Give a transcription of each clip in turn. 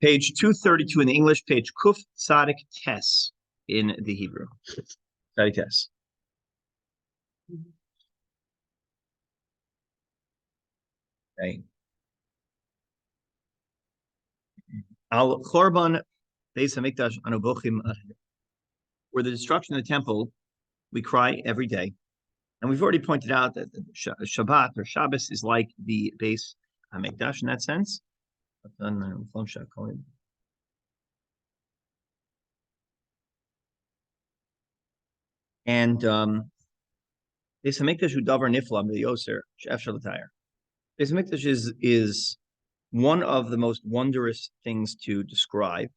Page 232 in the English, page Kuf Tzadik Tes in the Hebrew. Tzadik Tes. Okay. Al Chorban Beis Hamikdash Anobochim. Where the destruction of the temple, we cry every day. And we've already pointed out that Shabbat or Shabbos is like the Beis Hamikdash in that sense. And Beis Hamikdash udavar nifla b'yoser she'efshar l'tayr. Beis Hamikdash is one of the most wondrous things to describe.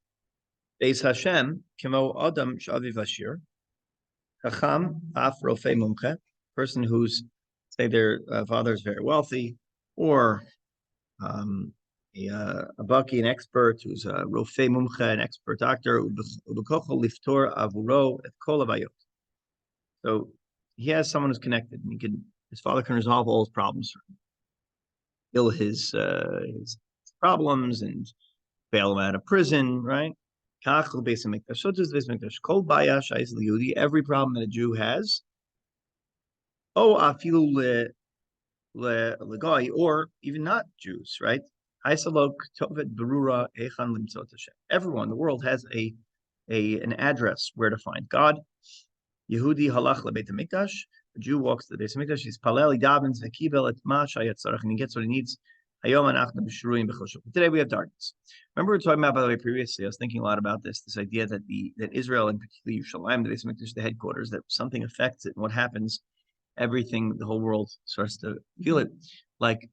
Beis Hashem kemo adam shaviv ashir chacham af rofei mumche, person who's say their father is very wealthy, or a baki, an expert who's a rofei mumche, an expert doctor, ubekochel liftor avuro et kol avayot. So he has someone who's connected, and his father can resolve all his problems, heal his problems, and bail him out of prison, right? So does the Beis Hamikdash. Kol baya shayis liyudi, every problem that a Jew has, afilu legoy, or even not Jews, right? Everyone in the world has an address where to find God. Yehudi halach lebeit hamikdash. A Jew walks to the Beis Hamikdash. He's palel, he davens, v'kibel et ma shayat tzarach, and he gets what he needs. Today we have darkness. Remember we were talking about, by the way, previously, I was thinking a lot about this idea that Israel, and particularly Yerushalayim, the Beis Hamikdash, the headquarters, that something affects it, and what happens, everything, the whole world starts to feel it. Like,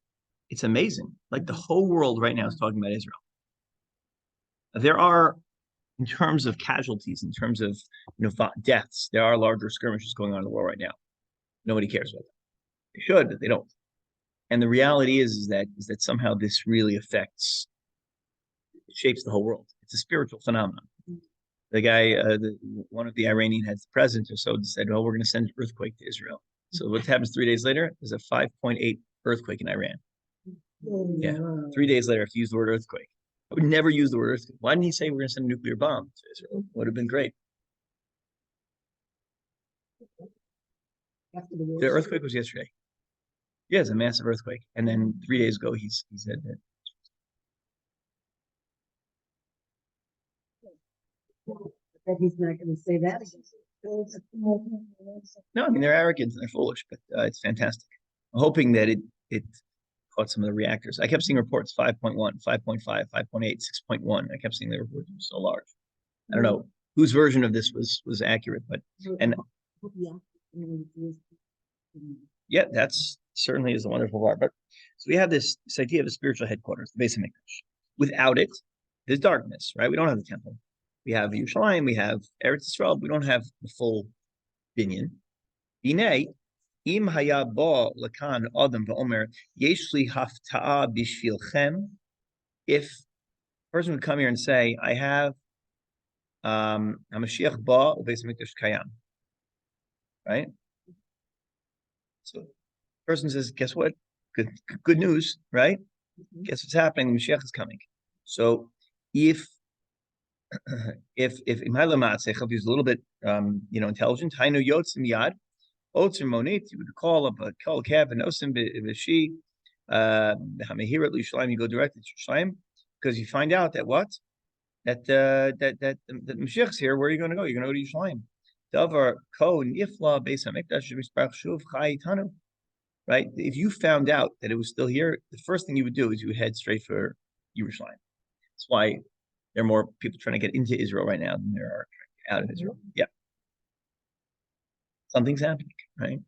it's amazing. Like, the whole world right now is talking about Israel. There are, in terms of casualties, in terms of deaths, there are larger skirmishes going on in the world right now. Nobody cares about them. They should, but they don't. And the reality is that somehow this really affects, it shapes the whole world. It's a spiritual phenomenon. The guy, one of the Iranian heads, the president or so, said, "Well, we're going to send an earthquake to Israel." So what happens 3 days later? There's a 5.8 earthquake in Iran. Yeah, 3 days later, if you use the word earthquake, I would never use the word earthquake. Why didn't he say we're going to send a nuclear bomb to Israel? Would have been great. The earthquake was yesterday. Yeah, it's a massive earthquake. And then 3 days ago, he said that. That he's not going to say that again. No, I mean, they're arrogant and they're foolish, but it's fantastic. I'm hoping that it caught some of the reactors. I kept seeing reports 5.1, 5.5, 5.8, 6.1. I kept seeing the reports so large. I don't know whose version of this was accurate, but yeah, that's certainly is a wonderful part. But so we have this idea of a spiritual headquarters, the Beis Hamikdash. Without it, there's darkness, right? We don't have the temple. We have Yerushalayim, we have Eretz Yisrael. We don't have the full binyan. Binay, im haya ba lakan adam va'omer yesh li hafta'a bishvilchem. If a person would come here and say, I have HaMashiach ba Beis Hamikdash kayam, right? So the person says, guess what? Good news, right? Guess what's happening? Mashiach is coming. So if Imhailamat he's a little bit intelligent, Hainu Yotzim Yad, Otzer Monit, you would call a cab and Osim Bishi, Hamahirat Lishalim, you go directly to Yerushalayim, because you find out that what? That Mashiach's here. Where are you going to go? You're going to go to Yerushalayim. Davar Ko Nifla Beis Hamikdash Misparach Shuv Chai Tanu. Right? If you found out that it was still here, the first thing you would do is you would head straight for Yerushalayim. That's why there are more people trying to get into Israel right now than there are out of Israel. Yeah. Something's happening, right?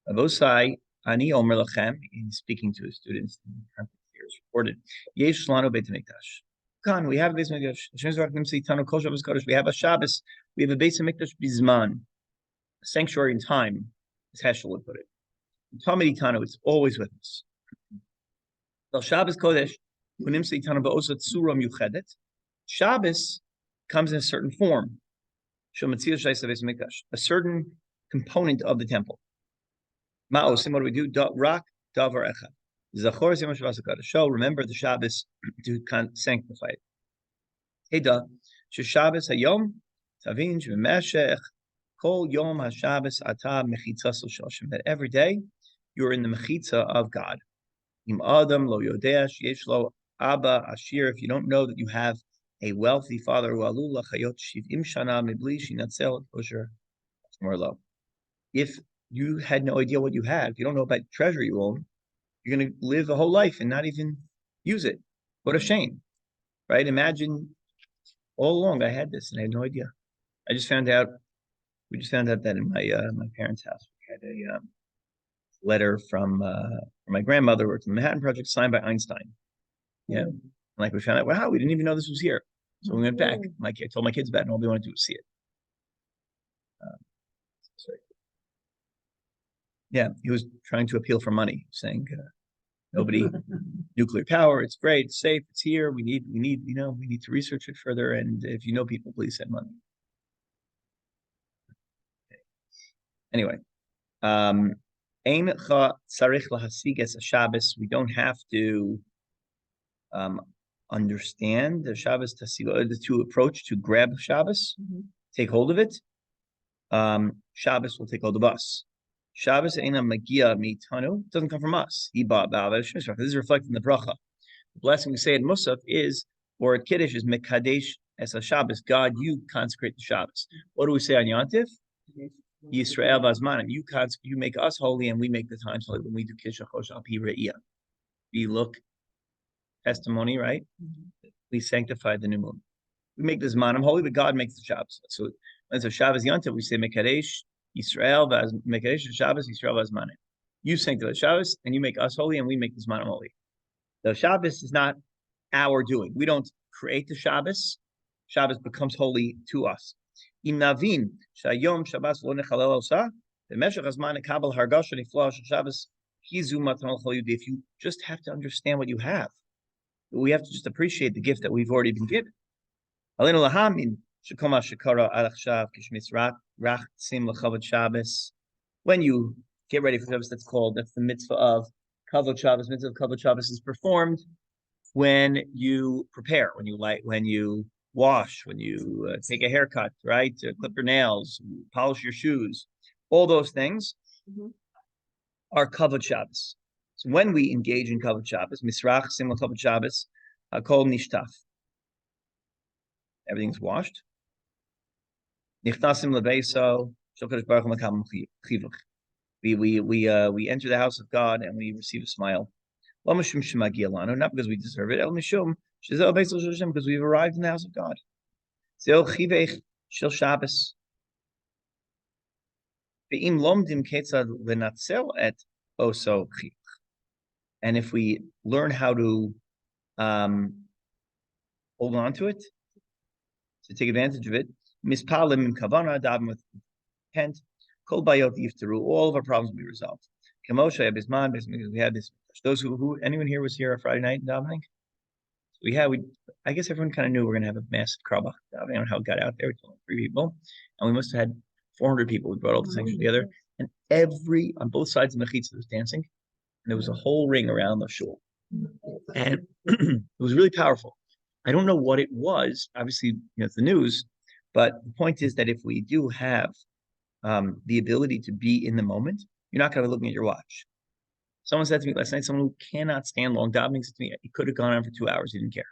Avosai Ani Omer Lachem, he's speaking to his students, here is reported. Yesh Lano Beit Hamikdash. Kan, we have a Beis Hamikdash. We have a Shabbos. We have a Beis Hamikdash Bizman, a sanctuary in time, as Heschel would put it. Tamid Itano, it's always with us. Shabbos Kodesh, Shabbos comes in a certain form, a certain component of the temple. Ma'osim, what do we do? Rak davar echad. Zachor Yom Shabbos Kodesh. So remember the Shabbos to sanctify it. Heda Shabbos Hayom Tavin Shemeshech Kol Yom HaShabbos Ata Mechitzas L'Shoshim. That every day you're in the mechitza of God. Im Adam Lo Yodesh Yesh Lo Abba Ashir. If you don't know that you have a wealthy father, U'alul Lachayot Shiv'im Shana Mibli Shinatzel Kosher Lo. If you had no idea what you had, if you don't know about the treasure you own, you're going to live a whole life and not even use it. What a shame, right? Imagine all along I had this and I had no idea. I just found out. We just found out that in my parents' house we had a letter from my grandmother, worked in the Manhattan Project, signed by Einstein. Yeah, and like we found out, wow, we didn't even know this was here. So we went back. I told my kids about it, and all they wanted to do was see it. Sorry. Yeah, he was trying to appeal for money, saying nobody, nuclear power, it's great, it's safe, it's here. We need, we need to research it further. And if you know people, please send money. Okay. Anyway, we don't have to understand the Shabbos to approach, to grab Shabbos, take hold of it. Shabbos will take hold of us. Shabbos eina magia mitanu, doesn't come from us. This is reflected in the bracha. The blessing we say at Musaf is, or at Kiddush, is Mekadesh as a Shabbos. God, you consecrate the Shabbos. What do we say on Yontif? Yisrael Vazmanim. You make us holy, and we make the times holy when we do Kishachosh Al Pi Re'iyah. We look testimony, right? We sanctify the new moon. We make the Zmanim holy, but God makes the Shabbos. So when it's a Shabbos Yontif, we say Mekadesh Yisrael Mekadesh Shabbos Yisrael Vazmanim. You sanctify the Shabbos, and you make us holy, and we make the Zmanim holy. The Shabbos is not our doing. We don't create the Shabbos. Shabbos becomes holy to us. Im navin shayom Shabbos lo nechalel osa b'meshach hazman nekabel hargasha nifla shel Shabbos hizu matan l'chol yehudi. If you just have to understand what you have, we have to just appreciate the gift that we've already been given. Alenu lahamin shekoma shekara ad achshav kishmis rach sim lechavod Shabbos. When you get ready for Shabbos, that's the mitzvah of Kavod Shabbos. Mitzvah of Kavod Shabbos is performed when you prepare, when you wash, when you take a haircut, right? Clip your nails, polish your shoes. All those things are Kavod Shabbos. So when we engage in Kavod Shabbos, Misrach, Simla Kavod Shabbos, Kol Nishtaf. Everything's washed. Nichtasim Lebeso, Shokadosh Baruch Hu Makam Chivuk. We enter the house of God and we receive a smile. Not because we deserve it, because we've arrived in the house of God. And if we learn how to hold on to it, to take advantage of it, with intent, all of our problems will be resolved. We had this. Those anyone here was here on Friday night davening? I guess everyone kind of knew we were going to have a massive krabach davening. I don't know how it got out there. We told 3 people, and we must have had 400 people. We brought all the sanctions together, and on both sides of the mechitza was dancing, and there was a whole ring around the shul, and it was really powerful. I don't know what it was. Obviously, it's the news, but the point is that if we do have the ability to be in the moment, you're not going to be looking at your watch. Someone said to me last night, someone who cannot stand long davening said to me, he could have gone on for 2 hours. He didn't care.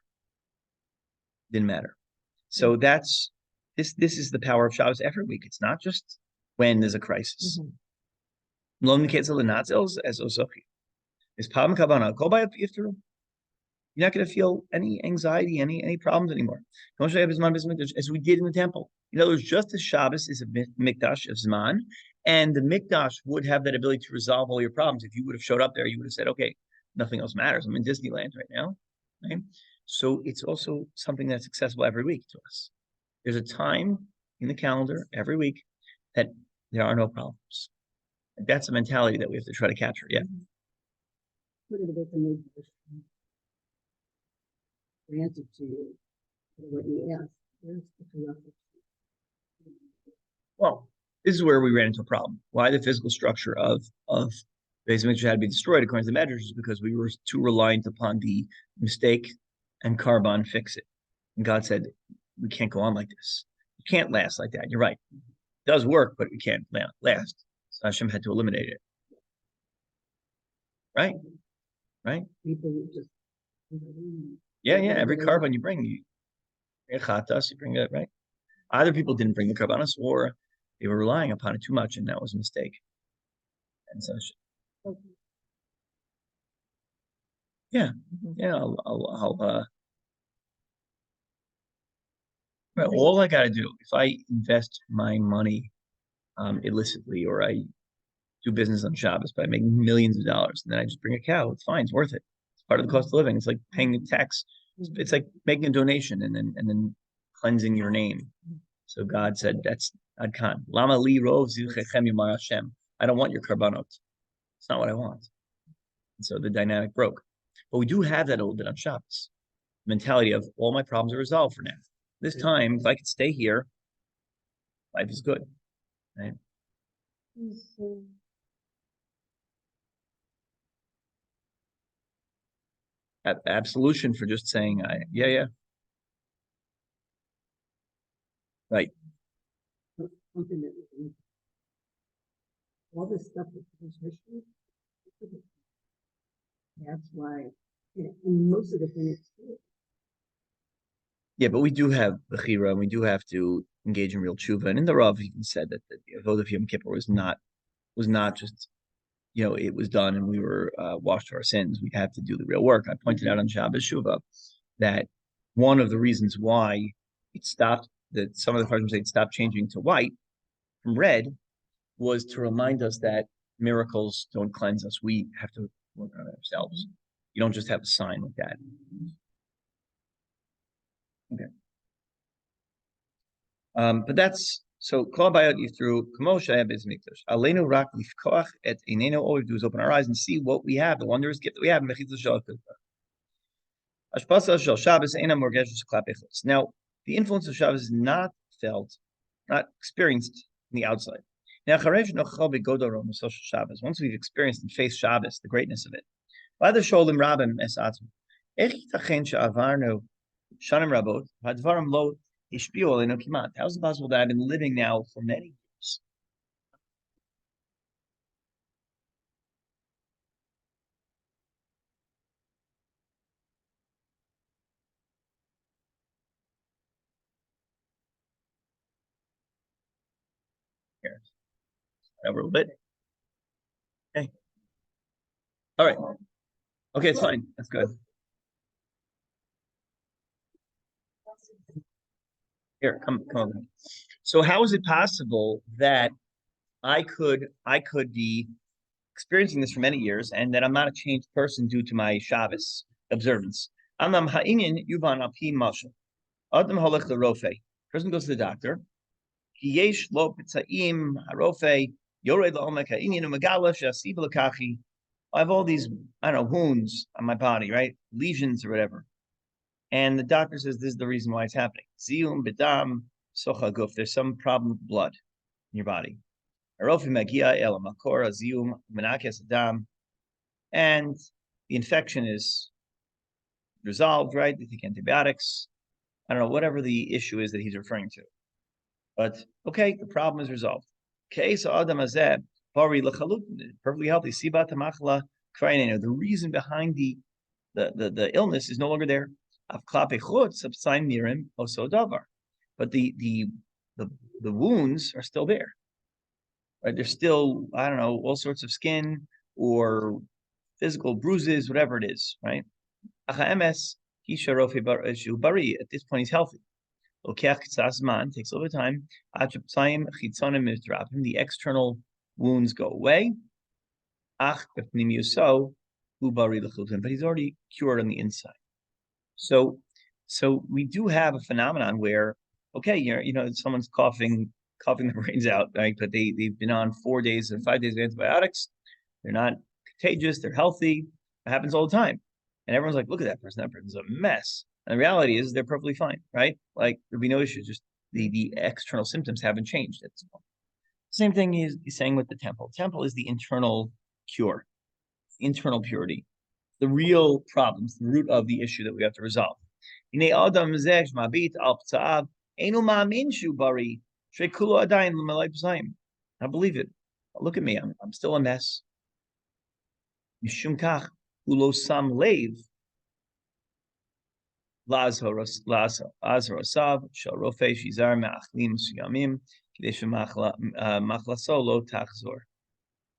Didn't matter. So this is the power of Shabbos every week. It's not just when there's a crisis. You're not going to feel any anxiety, any problems anymore. As we did in the temple. In other words, just as Shabbos is a mikdash of Zman, and the mikdash would have that ability to resolve all your problems. If you would have showed up there, you would have said, okay, nothing else matters. I'm in Disneyland right now. Right? So it's also something that's accessible every week to us. There's a time in the calendar every week that there are no problems. And that's a mentality that we have to try to capture. Yeah. Granted to you what you asked. Well, this is where we ran into a problem. Why the physical structure of Beis Hamikdash had to be destroyed according to the Medrash because we were too reliant upon the mistake and carbon fix it. And God said, we can't go on like this. You can't last like that. You're right. It does work, but we can't last. So Hashem had to eliminate it. Right? Right? People just. Yeah. Every carbon you bring, you bring it, right? Either people didn't bring the carbonos or they were relying upon it too much, and that was a mistake. And so, yeah, I'll well, all I got to do, if I invest my money illicitly or I do business on Shabbos, but I make millions of dollars, and then I just bring a cow, it's fine, it's worth it. It's part of the cost of living. It's like paying a tax. It's like making a donation and then cleansing your name. So God said, "That's Adkan. Lama li rov zilchechem yomar Hashem. I don't want your karbanot. It's not what I want." And so the dynamic broke. But we do have that a little bit on Shabbos. Mentality of all my problems are resolved for now. This time, if I could stay here, life is good. Right? Absolution for just saying, yeah. Right. Something that all this stuff with transmission. That's why, and most of the things. Yeah, but we do have the chira, and we do have to engage in real tshuva. And in the Rav, even said that the avodah of Yom Kippur was not just, it was done and we were washed of our sins. We have to do the real work. I pointed out on Shabbos Shuvah that one of the reasons why it stopped, that some of the Chachamim say it stopped changing to white from red, was to remind us that miracles don't cleanse us. We have to work on ourselves. You don't just have a sign like that. Okay. But that's so. Kol bayot through Kamosha Beis Hamikdash. Aleinu rak lifkoach et einenu. All we do is open our eyes and see what we have, the wondrous gift that we have. Now, the influence of Shabbos is not felt, not experienced in the outside. Now, once we've experienced and faced Shabbos, the greatness of it, how is it possible that I've been living now for many years? Here, over a little bit. Okay. All right. Okay, it's fine. That's good. Here, come over. So how is it possible that I could be experiencing this for many years and that I'm not a changed person due to my Shabbos observance? Person goes to the doctor. I have all these, I don't know, wounds on my body, right? Lesions or whatever. And the doctor says this is the reason why it's happening. Zium, bedam, socha guf. There's some problem with blood in your body. And the infection is resolved, right? They take antibiotics. I don't know, whatever the issue is that he's referring to. But okay, the problem is resolved. Perfectly healthy. The reason behind the illness is no longer there. But the wounds are still there. Right? There's still, I don't know, all sorts of skin or physical bruises, whatever it is, right? At this point, he's healthy. Takes a little bit of time. The external wounds go away. But he's already cured on the inside. So we do have a phenomenon where, okay, someone's coughing the brains out, right? But they've been on 4 days or 5 days of antibiotics. They're not contagious. They're healthy. It happens all the time. And everyone's like, look at that person. That person's a mess. And the reality is they're perfectly fine, right? Like there'll be no issues. Just the external symptoms haven't changed at this point. Same thing he's saying with the temple. Temple is the internal cure. internal purity, the real problems, the root of the issue that we have to resolve. I believe it. Look at me. I'm still a mess.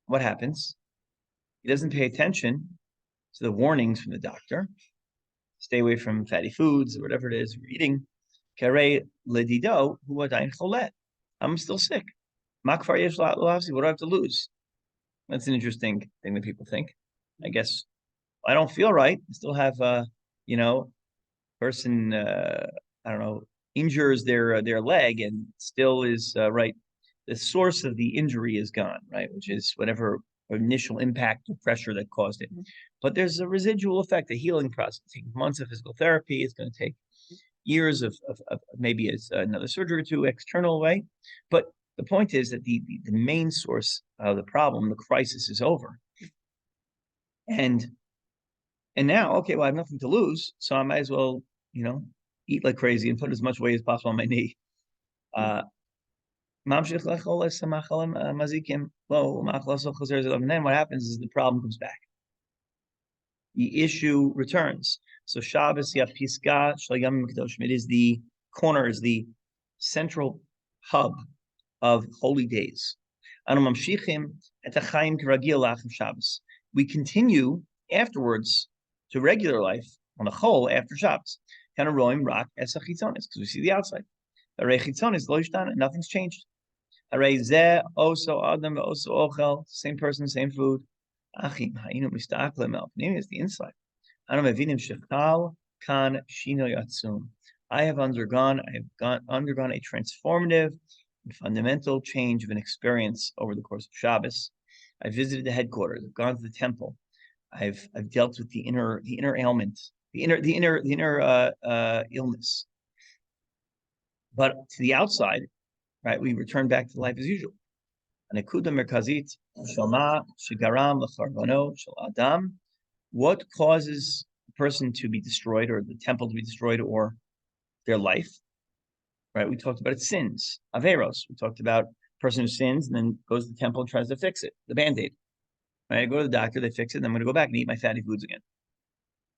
What happens? He doesn't pay attention to the warnings from the doctor. Stay away from fatty foods or whatever it is you're eating. I'm still sick. What do I have to lose? That's an interesting thing that people think. I guess I don't feel right. I still have, person, I don't know, injures their leg and still is right. The source of the injury is gone, right, which is whatever initial impact or pressure that caused it. But there's a residual effect, a healing process. It takes months of physical therapy. It's going to take years of maybe it's another surgery or two external way. But the point is that the main source of the problem, the crisis, is over. And now, okay, well, I have nothing to lose, so I might as well, eat like crazy and put as much weight as possible on my knee. And then what happens is the problem comes back. The issue returns. So Shabbos Yapiska Shalayam Kedoshim. It is the corner, is the central hub of holy days. We continue afterwards to regular life on the whole after Shabbos. Kind of roim rock as a chitzonis because we see the outside. Nothing's changed. Same person, same food. Is the inside. I have undergone a transformative and fundamental change of an experience over the course of Shabbos. I visited the headquarters. I've gone to the temple. I've dealt with the inner ailment, the inner illness. But to the outside, right, we return back to life as usual. What causes a person to be destroyed, or the temple to be destroyed, or their life? Right? We talked about it, sins, averos. We talked about a person who sins and then goes to the temple and tries to fix it, the band-aid. Right? I go to the doctor, they fix it, and I'm going to go back and eat my fatty foods again.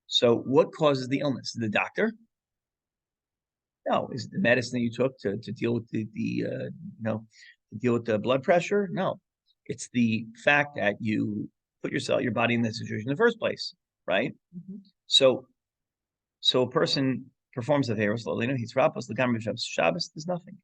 So what causes the illness? The doctor? No. Is it the medicine that you took to deal with to deal with the blood pressure? No. It's the fact that you put your body in that situation in the first place, right? Mm-hmm. So a person performs the Averos, he's Rapos, the Gamma Shabbos, there's nothing.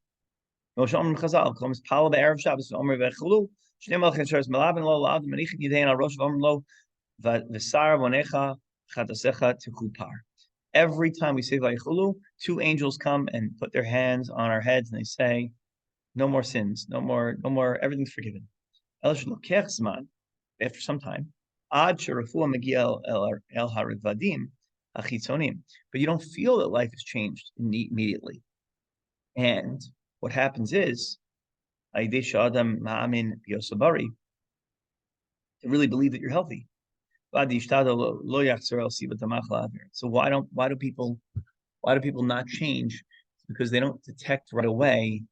Every time we say Vayichulu, two angels come and put their hands on our heads and they say, no more sins, no more, everything's forgiven. After some time, but you don't feel that life has changed immediately. And what happens is, to really believe that you're healthy. So why do people not change? Because they don't detect right away.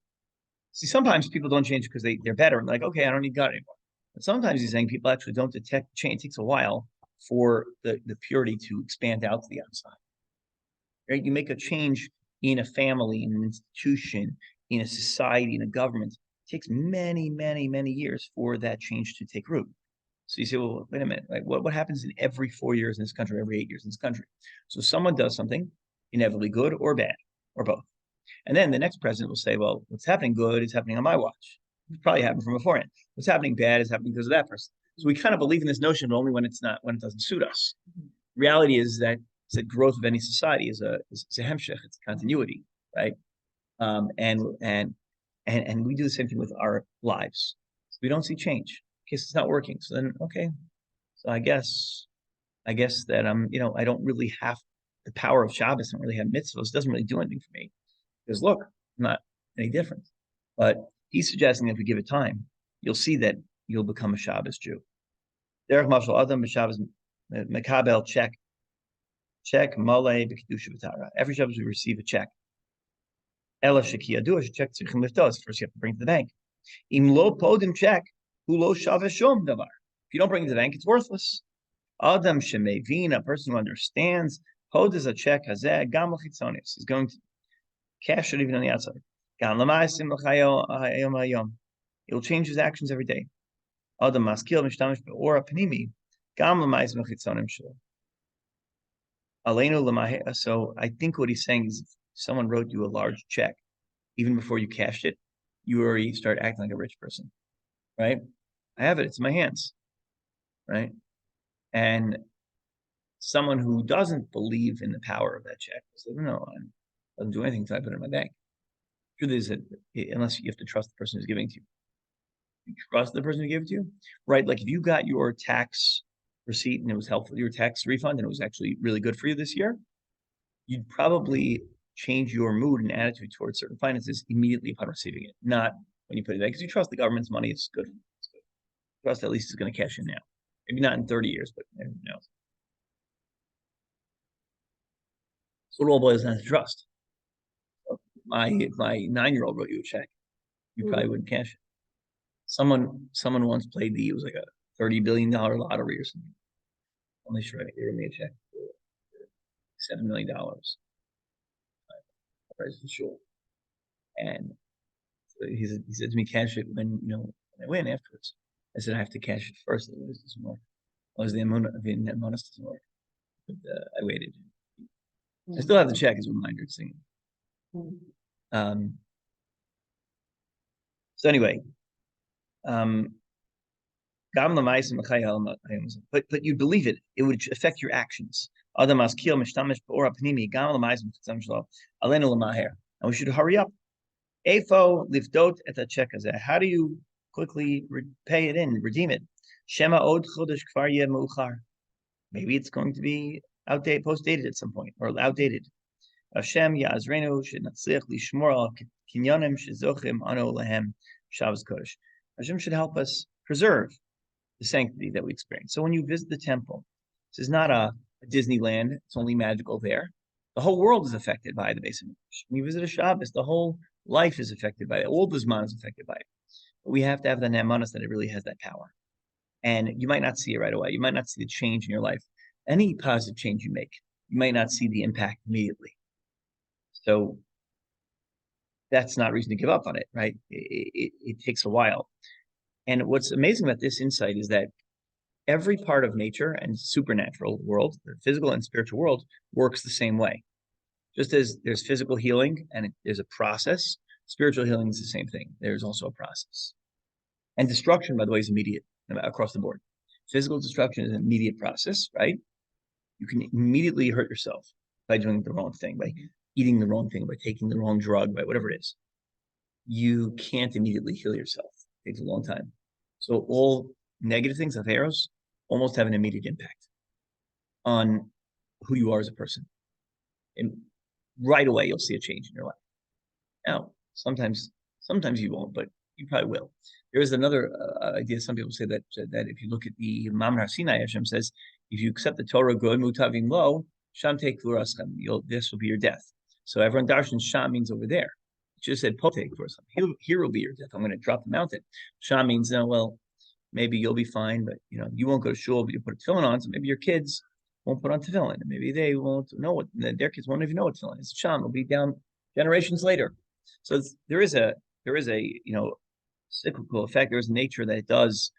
See, sometimes people don't change because they're better and like, okay, I don't need God anymore. But sometimes he's saying people actually don't detect change. It takes a while for the purity to expand out to the outside. Right? You make a change in a family, in an institution, in a society, in a government. It takes many, many, many years for that change to take root. So you say, well, wait a minute, like what happens in every 4 years in this country, every 8 years in this country? So someone does something inevitably good or bad, or both. And then the next president will say, well, what's happening good is happening on my watch. It probably happened from beforehand. What's happening bad is happening because of that person. So we kind of believe in this notion, but only when it doesn't suit us. Reality is that the growth of any society is a hemshech, it's a continuity, right? And we do the same thing with our lives. So we don't see change. In case it's not working. So then, okay. So I guess that I don't really have the power of Shabbos. I don't really have mitzvahs. It doesn't really do anything for me. Because look, I'm not any different. But he's suggesting that if we give it time, you'll see that you'll become a Shabbos Jew. Derech mashal adam b'Shabbos mekabel check mole b'kedusha v'tara. Every Shabbos we receive a check. Ela shekiyadu, a check tzrichim liftos. First you have to bring it to the bank. Im lo podim check, hu lo shave shom davar. If you don't bring it to the bank, it's worthless. Adam shemevin, a person who understands, pod is a check hazeh gam l'chitzonis. He's going to cash it even on the outside. Gam l'maisim l'chayom hayom. It will change his actions every day. Adam maskil mishtamish be'ora panimi gam l'maisim l'chitzonim shelo. Aleinu l'maheh. So I think what he's saying is, if someone wrote you a large check, even before you cashed it, you already start acting like a rich person, right? I have it; it's in my hands, right? And someone who doesn't believe in the power of that check says, "No, I doesn't do anything until I put it in my bank." The truth is that unless you have to trust the person who's giving it to you, you trust the person who gave it to you, right? Like if you got your tax receipt and it was helpful, your tax refund, and it was actually really good for you this year, you'd probably change your mood and attitude towards certain finances immediately upon receiving it, not when you put it back, because you trust the government's money. It's good. It's good. Trust at least it's going to cash in now. Maybe not in 30 years, but who knows? So it all boils down to trust. My 9-year-old wrote you a check, you probably wouldn't cash it. Someone once played it was like a $30 billion lottery or something. Only sure they wrote me a check for $7 million. Price of the shul. And so he said to me, cash it when when I win afterwards. I said I have to cash it first. It doesn't work. The amounts doesn't work. But I waited. I still have the check as a reminder. So anyway, but you believe it. It would affect your actions. And we should hurry up. How do you quickly pay it in, redeem it? Maybe it's going to be outdated, post-dated at some point, or outdated. Hashem Ya'azrenu shenatzliach lishmor al kinyanim shezochim anu lehem Shabbos Kodesh. Hashem should help us preserve the sanctity that we experience. So when you visit the temple, this is not a Disneyland. It's only magical there. The whole world is affected by the Beis Hamikdash. When you visit a Shabbos, the whole life is affected by it. All the Zman is affected by it. But we have to have the nemanos that it really has that power. And you might not see it right away. You might not see the change in your life. Any positive change you make, you might not see the impact immediately. So that's not reason to give up on it, right? It takes a while. And what's amazing about this insight is that every part of nature and supernatural world, the physical and spiritual world, works the same way. Just as there's physical healing and there's a process, spiritual healing is the same thing. There's also a process. And destruction, by the way, is immediate across the board. Physical destruction is an immediate process, right? You can immediately hurt yourself by doing the wrong thing, by eating the wrong thing, by taking the wrong drug, by whatever it is. You can't immediately heal yourself. It takes a long time. So all negative things, aferos, almost have an immediate impact on who you are as a person. And right away, you'll see a change in your life. Now, sometimes you won't, but you probably will. There is another idea. Some people say that if you look at the Mamre Sinai, Hashem says, if you accept the Torah good, mutavim lo, sham take v'raschem, this will be your death. So everyone darshan sham means over there. It just said potek v'raschem. Here will be your death. I'm going to drop the mountain. Sham means well, maybe you'll be fine, but you won't go to shul, but you put a tefillin on. So maybe your kids won't put on tefillin, and maybe they won't know what their kids won't even know what tefillin is. Sham will be down generations later. So there is a cyclical effect. There's nature that it does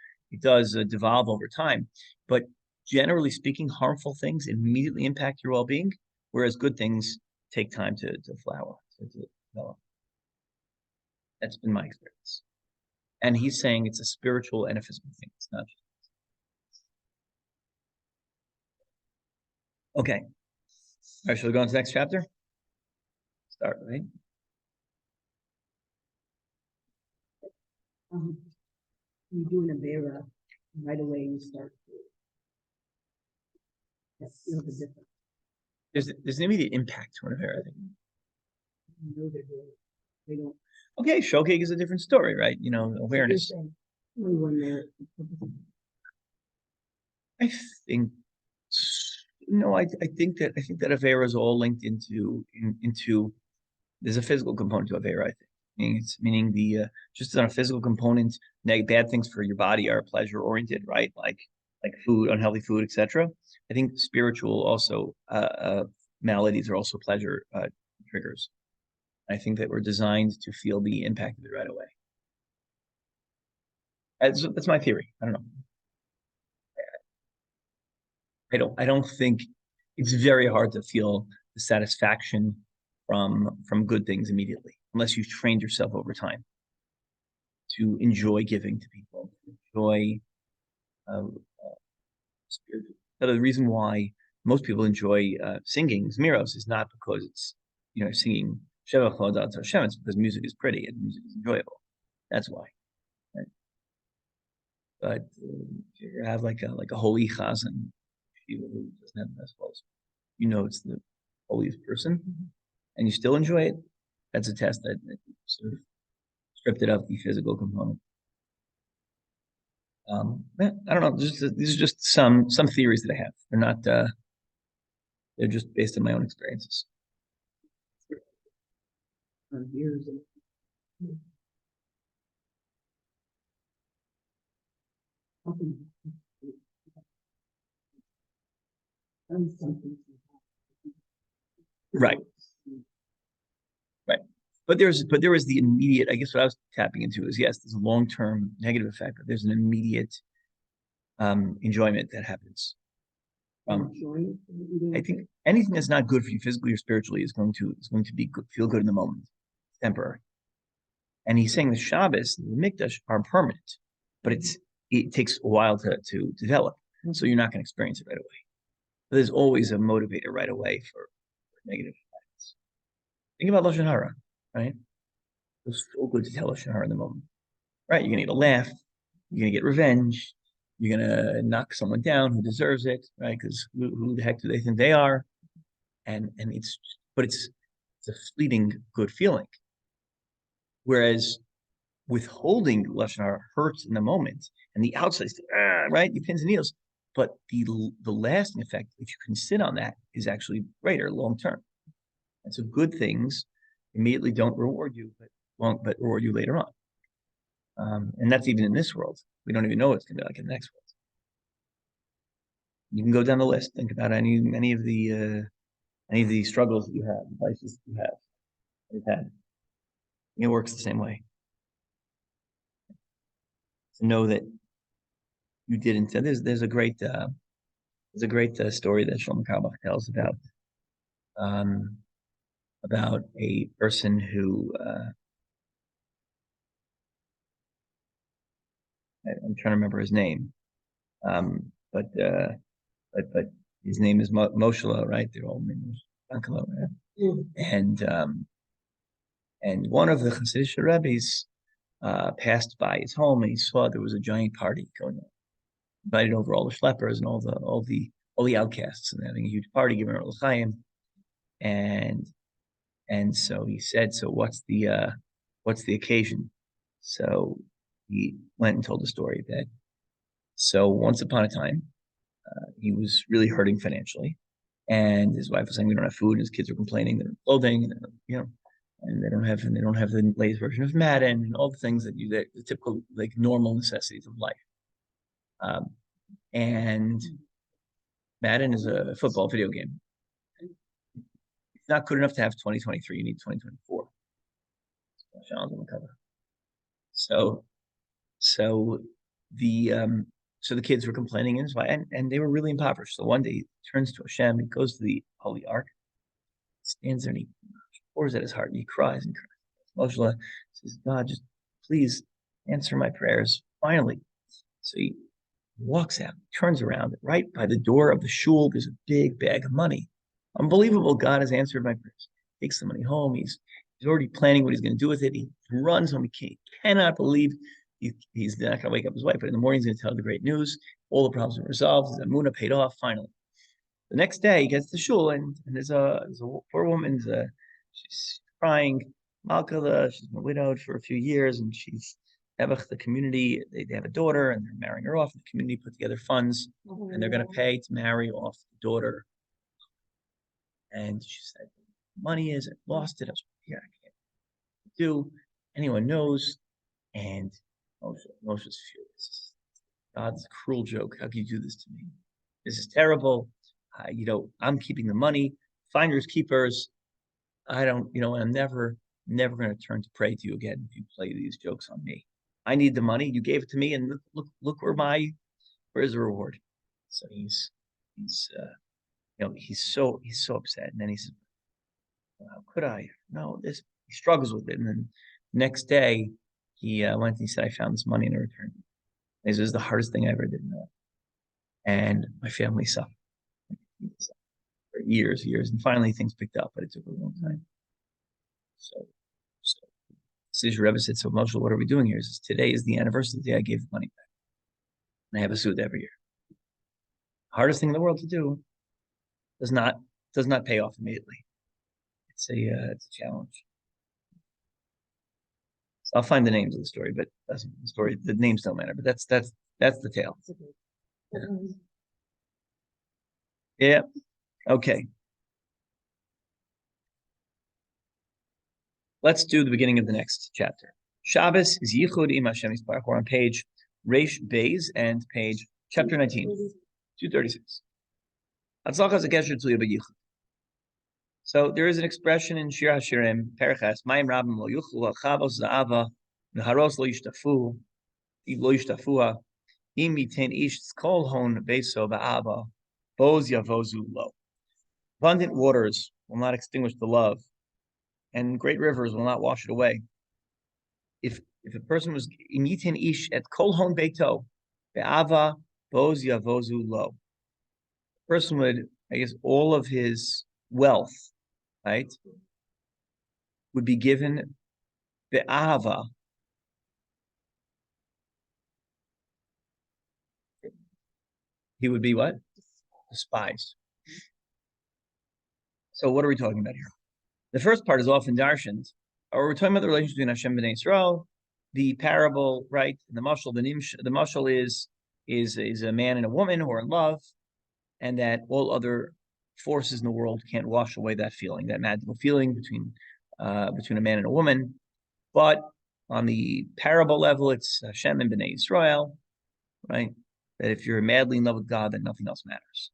devolve over time, but generally speaking, harmful things immediately impact your well-being, whereas good things take time to flower, to develop. That's been my experience. And he's saying it's a spiritual and a physical thing. It's not just... Okay. All right, shall we go on to the next chapter? Start, right? You do an Avera, right away you start. That's the difference. There's an immediate impact to an Avera, I think. They don't. Okay, showcase is a different story, right? Awareness. When they're I think no, I think that Avera is all linked into there's a physical component to Avera, I think. Meaning the just on a physical component, bad things for your body are pleasure oriented, right? Like food, unhealthy food, etc. I think spiritual also maladies are also pleasure triggers. I think that we're designed to feel the impact of it right away. That's my theory. I don't know. I don't think it's very hard to feel the satisfaction from good things immediately, unless you've trained yourself over time to enjoy giving to people, to enjoy spiritual. So the reason why most people enjoy singing Zmiros is not because it's singing Shevach Ladat Hashem. It's because music is pretty and music is enjoyable. That's why. Right? But if you have like a holy chazan, who doesn't have the best voice, it's the holiest person, and you still enjoy it. That's a test that sort of stripped it of the physical component. I don't know. These are just some theories that I have. They're not. They're just based on my own experiences. Years of something, done something. Right. Right. But there was the immediate. I guess what I was tapping into is yes, there's a long term negative effect, but there's an immediate enjoyment that happens. I think anything that's not good for you physically or spiritually is going to be good, feel good in the moment, temporary. And he's saying the Shabbos and the Mikdash are permanent, but it takes a while to develop, so you're not going to experience it right away. But there's always a motivator right away for negative effects. Think about Lashon Hara, right? It's so good to tell Lashon Hara in the moment, right? You're going to get a laugh, you're going to get revenge, you're going to knock someone down who deserves it, right? Because who the heck do they think they are? And it's a fleeting good feeling. Whereas withholding lashon hara hurts in the moment, and the outside, right? You pins and needles, but the lasting effect, if you can sit on that, is actually greater long term. And so, good things immediately don't reward you, but reward you later on. And that's even in this world. We don't even know what it's going to be like in the next world. You can go down the list. Think about any of the struggles that you have, vices that you've had. It works the same way. To know that you didn't. There's a great story that Shlomo Carlebach tells about a person who I'm trying to remember his name, but his name is Moshe, right? Their old name is Ankelo, right? And one of the Hasidic rabbis passed by his home and he saw there was a giant party going on, invited over all the schleppers and all the outcasts and having a huge party, giving her l'chaim. And so he said, "So what's the occasion?" So he went and told the story that so once upon a time he was really hurting financially, and his wife was saying we don't have food, and his kids are complaining they're clothing, and they don't have the latest version of Madden and all the things the typical like normal necessities of life. And Madden is a football video game. It's not good enough to have 2023. You need 2024. Challenge on the cover. So the so the kids were complaining and they were really impoverished. So one day he turns to Hashem, he goes to the Holy Ark, stands there and he pours out his heart and he cries and cries. Moshe says, God, just please answer my prayers. Finally. So he walks out, turns around, right by the door of the shul, there's a big bag of money. Unbelievable. God has answered my prayers. Takes the money home. He's already planning what he's going to do with it. He runs home. He cannot believe he's not going to wake up his wife, but in the morning he's going to tell her the great news. All the problems are resolved. His Amunah paid off finally. The next day he gets to shul and there's a poor woman. She's crying. Malkala. She's been widowed for a few years and she's Ebach, the community, they have a daughter and they're marrying her off. The community put together funds and they're going to pay to marry off the daughter. And she said, money is, I lost it. I was here, I can't do. Anyone knows? And Moshe's furious. God's a cruel joke. How can you do this to me? This is terrible. I'm keeping the money. Finders keepers. I don't, I'm never going to turn to pray to you again if you play these jokes on me. I need the money. You gave it to me, and look where's the reward? So he's so upset. And then he says, well, how could I? No, he struggles with it. And then next day he went and he said, I found this money in a return. This is the hardest thing I ever did in my life. And my family suffered for years. And finally things picked up, but it took a long time. So Sisha Rebbe said, so Moshe, what are we doing here? He says, today is the anniversary of the day I gave the money back. And I have a suit every year. Hardest thing in the world to do does not pay off immediately. It's a challenge. So I'll find the names of the story, but that's the story. The names don't matter, but that's the tale. Yeah. Okay. Let's do the beginning of the next chapter. Shabbos is Yichud im Hashem Yisparach. We're on page Reish Beis and page chapter 19, 236. So there is an expression in Shir Hashirim, Perechas, Mayim Rabim lo yuchlu achavos za'ava v'haros lo yishtafua im yitain ish kol hon beso ba'ava boz yavozu lo. Abundant waters will not extinguish the love, and great rivers will not wash it away. If a person was im yitain ish et kol hon beito be'ava boz yavozu lo, the person would, I guess, all of his wealth, right, would be given be'ava. He would be what? Despised. So what are we talking about here? The first part is often darshaned, or we're talking about the relationship between Hashem and Yisrael. The parable, right? The mashal, the mashal is a man and a woman who are in love, and that all other forces in the world can't wash away that feeling, that magical feeling between a man and a woman. But on the parable level, it's Hashem and Bnei Yisrael, right? That if you're madly in love with God, then nothing else matters,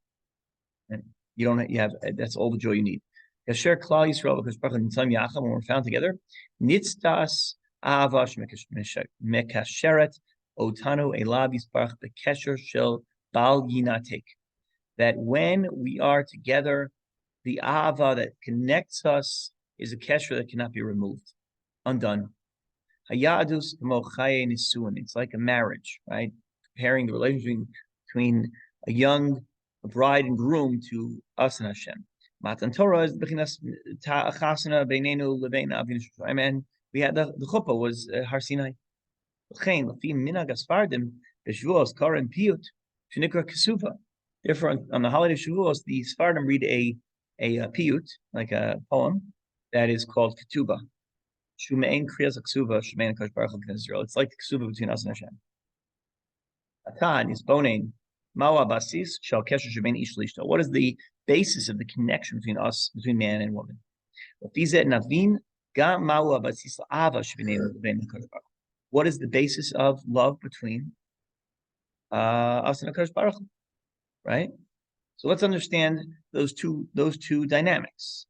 and you have that's all the joy you need. Yasher Klal Yisrael, because when we're found together, nitzdas avash mekasheret otanu elav yisparach bekesher shel bal yinatek. That when we are together, the ahava that connects us is a kesher that cannot be removed, undone. Hayadus mochaye nisuin. It's like a marriage, right? Comparing the relationship between a bride and groom to us and Hashem. Matan Torah is bechinas chasana beinenu levein avinu shloim, and we had the chuppah was Har Sinai. L'chein l'fi minhag asfardim b'shavuos karen piyut shenikra kesuva. Therefore, on the holiday of Shavuos, the Sfardim read a piyut, like a poem, that is called ketubah. Shumein kriyas ksuva shemein Hakadosh Baruch Hu Israel. It's like the ksuva between us and Hashem. Atan is bonein mawa basis shal kesher shemein ish lishto. What is the basis of the connection between man and woman? What is the basis of love between us and Hakadosh Baruch Hu? Right? So let's understand those two dynamics.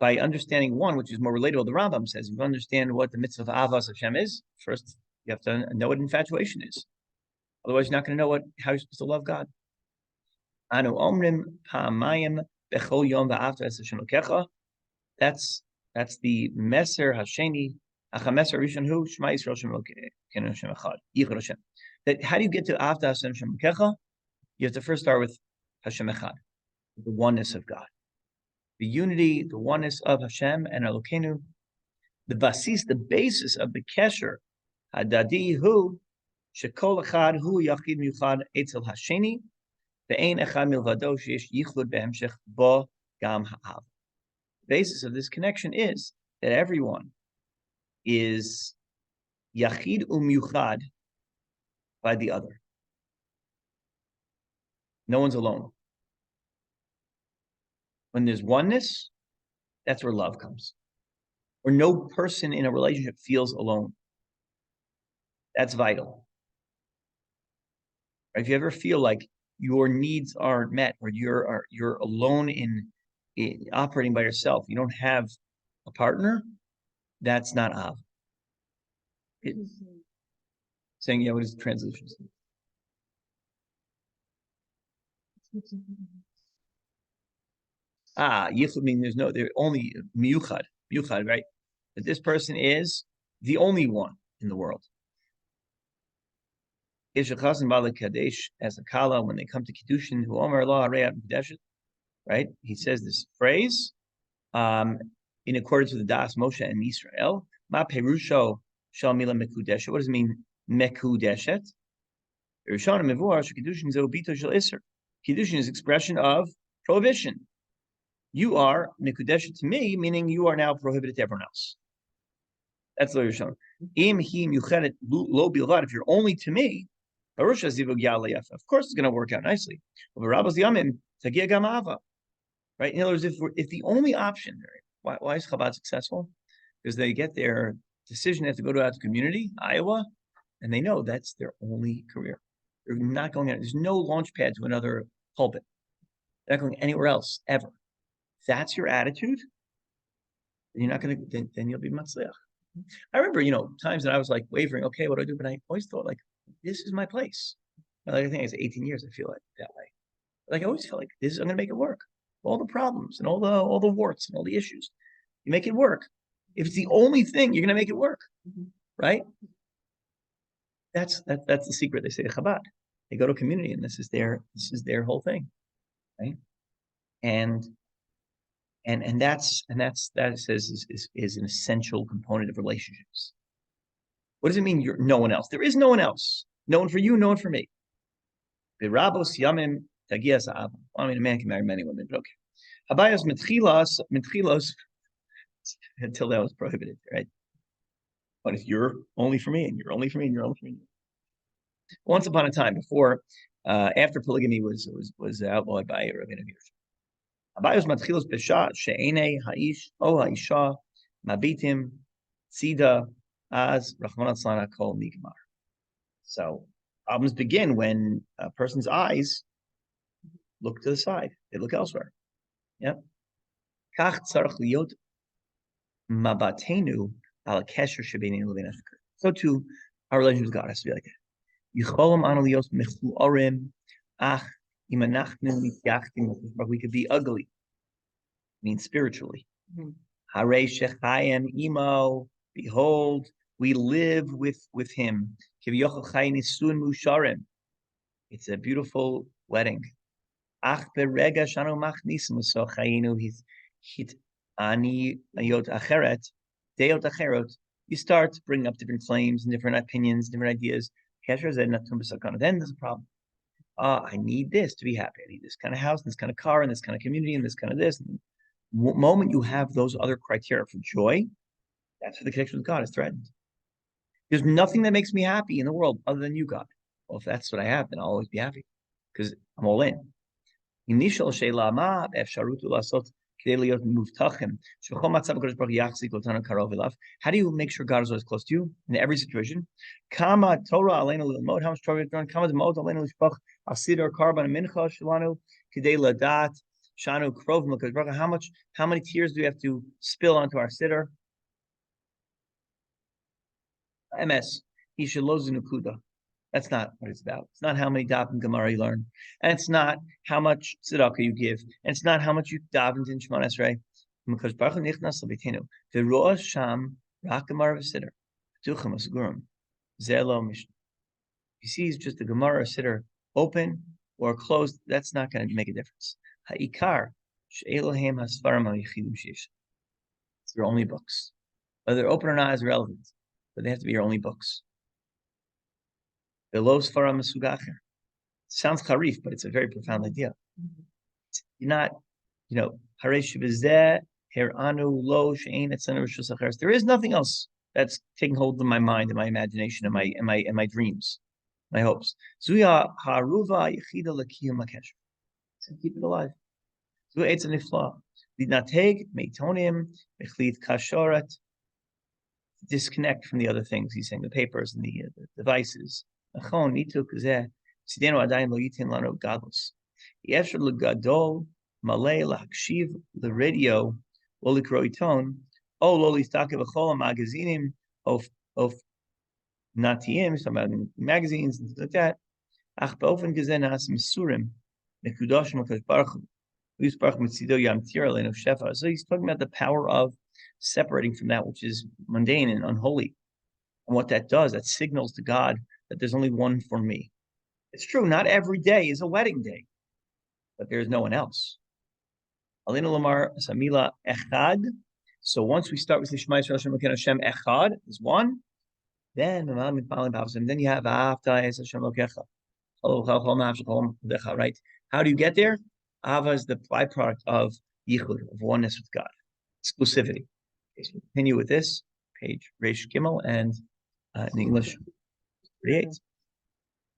By understanding one, which is more relatable, the Rambam says, if you understand what the mitzvah of Avas Hashem is, first you have to know what infatuation is. Otherwise, you're not going to know how you're supposed to love God. Anu omrim pa'amayim bechol yom va'avta es Hashem lokecha. That's the Meser Hasheni. Acha Meser Rishon Hu Shema Yisrael Shem Elokeinu Hashem Echad Yichud Hashem. That how do you get to Avta Hashem Shem lokecha? You have to first start with Hashem Echad, the oneness of God, the unity, the oneness of Hashem and Elokeinu. The basis of the kesher hadadi hu shekol echad hu yachid miuchad etzel hasheni ve'ein echad milvado sheyesh yichud behemshech bo gam ha'av. The basis of this connection is that everyone is Yachid umyuchad by the other. No one's alone. When there's oneness, that's where love comes. Where no person in a relationship feels alone. That's vital. If you ever feel like your needs aren't met, or you're alone in operating by yourself, you don't have a partner, that's not Av. Saying, yeah, what is the translation? Yichud means they're only miyuchad, right? That this person is the only one in the world. Ishachas Bala Kadesh as a kala when they come to Kiddushin, who Omer Allah Kadeshet, right? He says this phrase in accordance with the Das Moshe and Israel. Ma Perusho Shal Mila Mekudeshet. What does it mean? Mekudeshet. Kiddushin is expression of prohibition. You are Mekudeshet to me, meaning you are now prohibited to everyone else. That's the Rishon. If you're only to me, of course it's going to work out nicely. Right? In other words, if the only option, why is Chabad successful? Because they get their decision, they have to go out to community, Iowa, and they know that's their only career. They're not going out. There's no launch pad to another pulpit. They're not going anywhere else ever. If that's your attitude, then you're not going to. Then you'll be matzliach. I remember, times that I was like wavering. Okay, what do I do? But I always thought like, this is my place. Like, I think it's 18 years. I feel like that way. Like I always felt like I'm going to make it work. All the problems and all the warts and all the issues, you make it work. If it's the only thing, you're going to make it work, right? That's the secret. They say to Chabad. They go to a community, and this is their whole thing, right? And that it says is an essential component of relationships. What does it mean? You're no one else. There is no one else. No one for you. No one for me. Birabos yamim tagias ha'ava. I mean, a man can marry many women, but okay. Habayos mitchilos until that was prohibited, right? But if you're only for me, and you're only for me, and you're only for me. Once upon a time, after polygamy was outlawed by Rabbeinu Gershon. Habayos matchilos pesha she'enei ha'ish o ha'isha mabitim tzida as Rahman Atzlana kol nigmar. So problems begin when a person's eyes look to the side; they look elsewhere. Yeah. Kach tzarich liot mabatenu al kesher shebeinu lebein hashakar. So too, our relationship with God has to be like that. Yicholam analios mechuorim ach imanachnim mityachtim. We could be ugly, means spiritually. Harei shechayim imo. Behold, we live with him. It's a beautiful wedding. You start bringing up different claims and different opinions, different ideas. Then there's a problem. I need this to be happy. I need this kind of house, and this kind of car, and this kind of community, and this kind of this. And the moment you have those other criteria for joy, that's where the connection with God is threatened. There's nothing that makes me happy in the world other than you, God. Well, if that's what I have, then I'll always be happy because I'm all in. How do you make sure God is always close to you in every situation? How much Torah how many tears do we have to spill onto our siddur? MS. That's not what it's about. It's not how many daf and Gemara you learn, and it's not how much tzedakah you give, and it's not how much you daven in Shemona Esrei. Because Baruch nichnas l'beitenu v'roa sham rak Gemara v'siddur tuchem asgurim zelo mishnah. You see, it's just the Gemara siddur open or closed. That's not going to make a difference. Ha'ikar she'elohem hasfarim ha'yichidim sheish. It's their only books. Whether they're open or not is irrelevant, but they have to be your only books. Below Sfaram Sugacher. Sounds charif, but it's a very profound idea. You're not, Haresh Vizeh, Heranu, Lo, Shein, etc. There is nothing else that's taking hold of my mind and my imagination and my dreams, my hopes. Zuya haruva yechida l'kiyum l'kesher. So keep it alive. Zuya eitz nifla. Lidnateg meitonim mechlit kashoret. Disconnect from the other things. He's saying the papers and the devices. Achon nituk zeh tzidenu adayin lo yitin lanu gadlus. Yesher l'gadol malay l'hakshiv l'radio lo l'kro iton o lo l'istake v'chol magazinim of natiyim, some about magazines and things like that. Ach beofen gesehen has misurim mekudoshim l'kadosh baruch hu. So he's talking about the power of separating from that which is mundane and unholy. And what that does, that signals to God that there's only one for me. It's true, not every day is a wedding day, but there's no one else. Alinu Lamar Samila Echad. So once we start with the Shema Yisrael Hashem Echad is one, then you have Hashem Lokecha. Right? How do you get there? Ava is the byproduct of yichud, of oneness with God, exclusivity. Okay, so we'll continue with this, page Reish Gimel, and in English, 38.